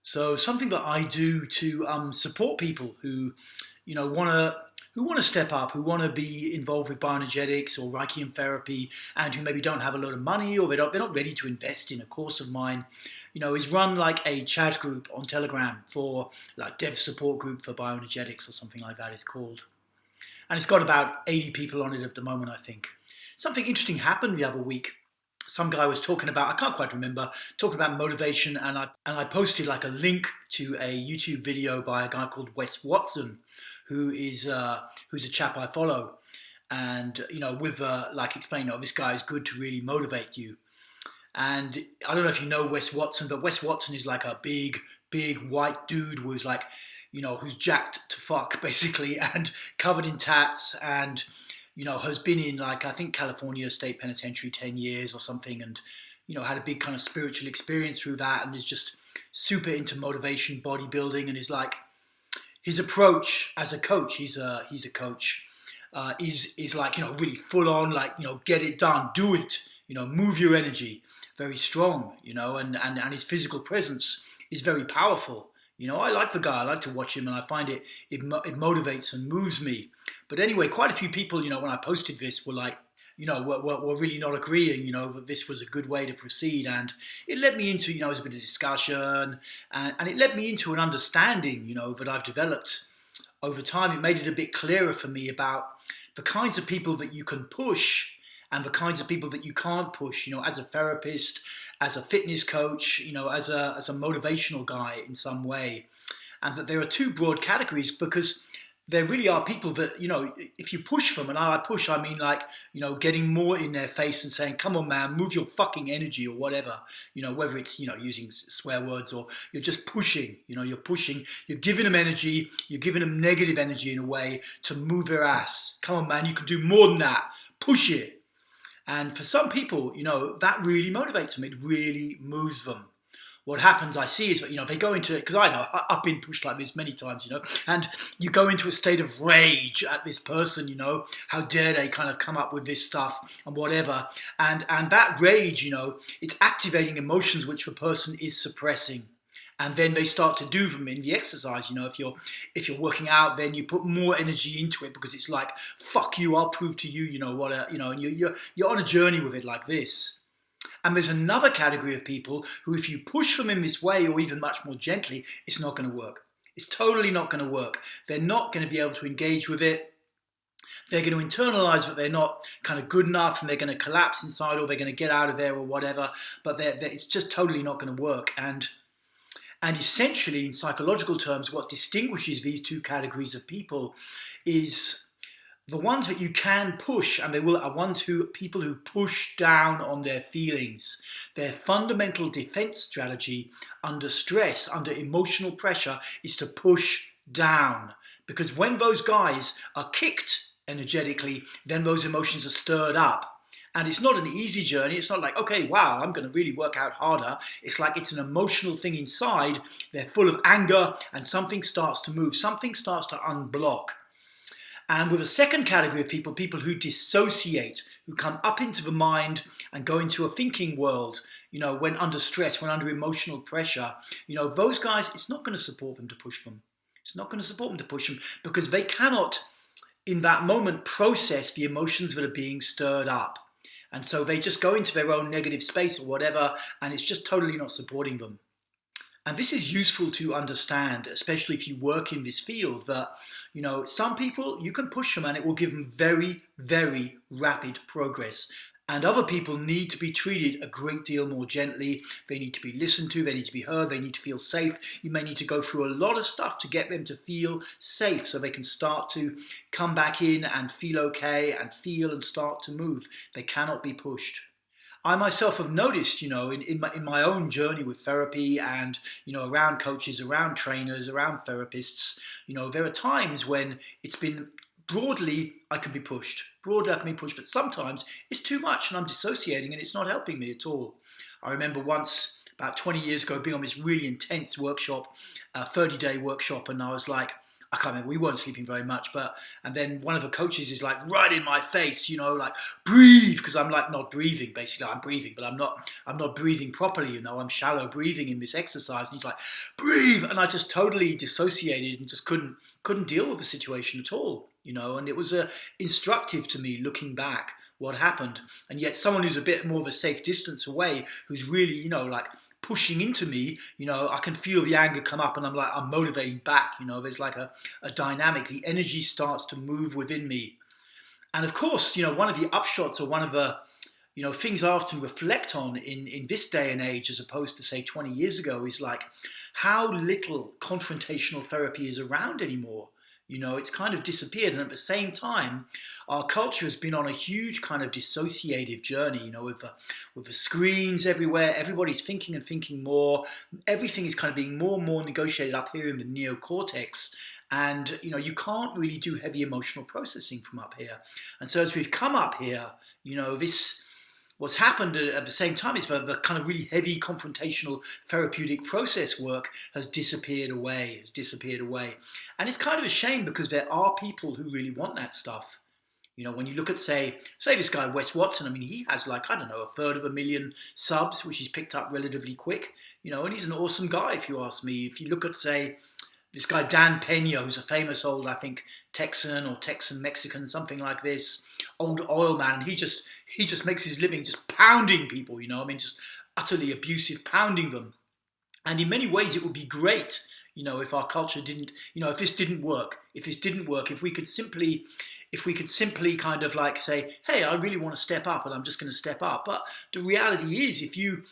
So something that I do to support people who, want to step up, who want to be involved with bioenergetics or Reichium therapy, and who maybe don't have a lot of money or they're not ready to invest in a course of mine, is run like a chat group on Telegram for like Dev Support Group for Bioenergetics or something like that. It's called, and it's got about 80 people on it at the moment, I think. Something interesting happened the other week. Some guy was talking about, I can't quite remember, talking about motivation, and I posted like a link to a YouTube video by a guy called Wes Watson, who's a chap I follow, and with like explaining, oh, this guy is good to really motivate you. And I don't know if you know Wes Watson, but Wes Watson is like a big white dude who's like, who's jacked to fuck basically, and covered in tats, and has been in like I think California State Penitentiary 10 years or something, and had a big kind of spiritual experience through that, and is just super into motivation, bodybuilding, and is like his approach as a coach. He's a coach. Is like really full on, like get it done, do it, move your energy, very strong, and his physical presence is very powerful. I like the guy. I like to watch him, and I find it motivates and moves me. But anyway, quite a few people, when I posted this, were like, were really not agreeing, that this was a good way to proceed, and it led me into, it was a bit of discussion, and it led me into an understanding, that I've developed over time. It made it a bit clearer for me about the kinds of people that you can push and the kinds of people that you can't push, as a therapist, as a fitness coach, as a motivational guy in some way. And that there are two broad categories, because there really are people that, if you push them, and I push, I mean like, getting more in their face and saying, come on, man, move your fucking energy or whatever, whether it's, using swear words, or you're just pushing, you're giving them energy, you're giving them negative energy in a way to move their ass. Come on, man, you can do more than that. Push it. And for some people, that really motivates them. It really moves them. What happens, I see, is that, they go into it, because I know, I've been pushed like this many times, and you go into a state of rage at this person, how dare they kind of come up with this stuff and whatever. And that rage, it's activating emotions which the person is suppressing. And then they start to do them in the exercise. If you're working out, then you put more energy into it, because it's like, fuck you, I'll prove to you, and you're on a journey with it like this. And there's another category of people who, if you push them in this way, or even much more gently, it's not going to work. It's totally not going to work. They're not going to be able to engage with it. They're going to internalize that they're not kind of good enough, and they're going to collapse inside, or they're going to get out of there or whatever. But it's just totally not going to work. And essentially, in psychological terms, what distinguishes these two categories of people is the ones that you can push, and are people who push down on their feelings. Their fundamental defense strategy under stress, under emotional pressure, is to push down. Because when those guys are kicked energetically, then those emotions are stirred up. And it's not an easy journey. It's not like, okay, wow, I'm going to really work out harder. It's like it's an emotional thing inside. They're full of anger, and something starts to move. Something starts to unblock. And with a second category of people who dissociate, who come up into the mind and go into a thinking world, when under stress, when under emotional pressure, those guys, it's not going to support them to push them. It's not going to support them to push them, because they cannot, in that moment, process the emotions that are being stirred up. And so they just go into their own negative space or whatever, and it's just totally not supporting them. And this is useful to understand, especially if you work in this field, that, some people, you can push them and it will give them very, very rapid progress. And other people need to be treated a great deal more gently. They need to be listened to, they need to be heard, they need to feel safe. You may need to go through a lot of stuff to get them to feel safe, so they can start to come back in and feel okay and feel and start to move. They cannot be pushed. I myself have noticed, in my own journey with therapy and, around coaches, around trainers, around therapists, there are times when it's been broadly, I can be pushed. Broadly, I can be pushed, but sometimes it's too much and I'm dissociating and it's not helping me at all. I remember once, about 20 years ago, being on this really intense workshop, a 30-day workshop, and I was like, I can't remember. We weren't sleeping very much, and then one of the coaches is like right in my face, like breathe, because I'm like not breathing. Basically, I'm breathing, but I'm not breathing properly. I'm shallow breathing in this exercise, and he's like breathe, and I just totally dissociated and just couldn't deal with the situation at all. And it was instructive to me looking back what happened, and yet someone who's a bit more of a safe distance away, who's really like pushing into me, I can feel the anger come up, and I'm motivating back. There's like a dynamic. The energy starts to move within me, and of course, one of the upshots, or one of the things I often reflect on in this day and age, as opposed to say 20 years ago, is like how little confrontational therapy is around anymore. It's kind of disappeared, and at the same time, our culture has been on a huge kind of dissociative journey. With the screens everywhere, everybody's thinking and thinking more. Everything is kind of being more and more negotiated up here in the neocortex, and you can't really do heavy emotional processing from up here. And so as we've come up here, what's happened at the same time is the kind of really heavy confrontational therapeutic process work has disappeared away. And it's kind of a shame, because there are people who really want that stuff. When you look at, say this guy, Wes Watson, I mean, he has like, I don't know, 250,000 subs, which he's picked up relatively quick, and he's an awesome guy, if you ask me. If you look at, say, this guy Dan Pena, who's a famous old, I think, Texan or Texan Mexican, something like this, old oil man. He just makes his living just pounding people, just utterly abusive, pounding them. And in many ways, it would be great, if our culture didn't, if this didn't work, if we could simply kind of like say, hey, I really want to step up, and I'm just going to step up. But the reality is, if you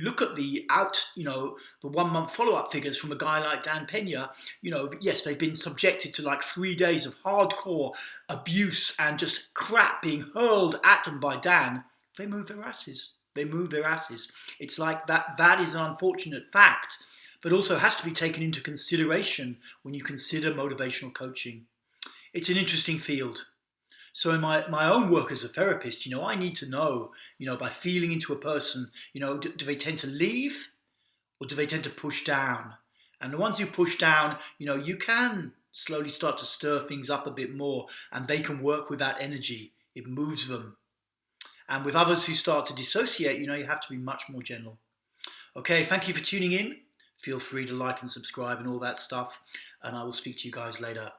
look at the 1 month follow-up figures from a guy like Dan Pena, yes, they've been subjected to like 3 days of hardcore abuse and just crap being hurled at them by Dan. They move their asses. It's like that is an unfortunate fact, but also has to be taken into consideration when you consider motivational coaching. It's an interesting field. So in my own work as a therapist, I need to know, by feeling into a person, do they tend to leave, or do they tend to push down? And the ones who push down, you can slowly start to stir things up a bit more, and they can work with that energy. It moves them. And with others who start to dissociate, you have to be much more gentle. Okay, thank you for tuning in. Feel free to like and subscribe and all that stuff, and I will speak to you guys later.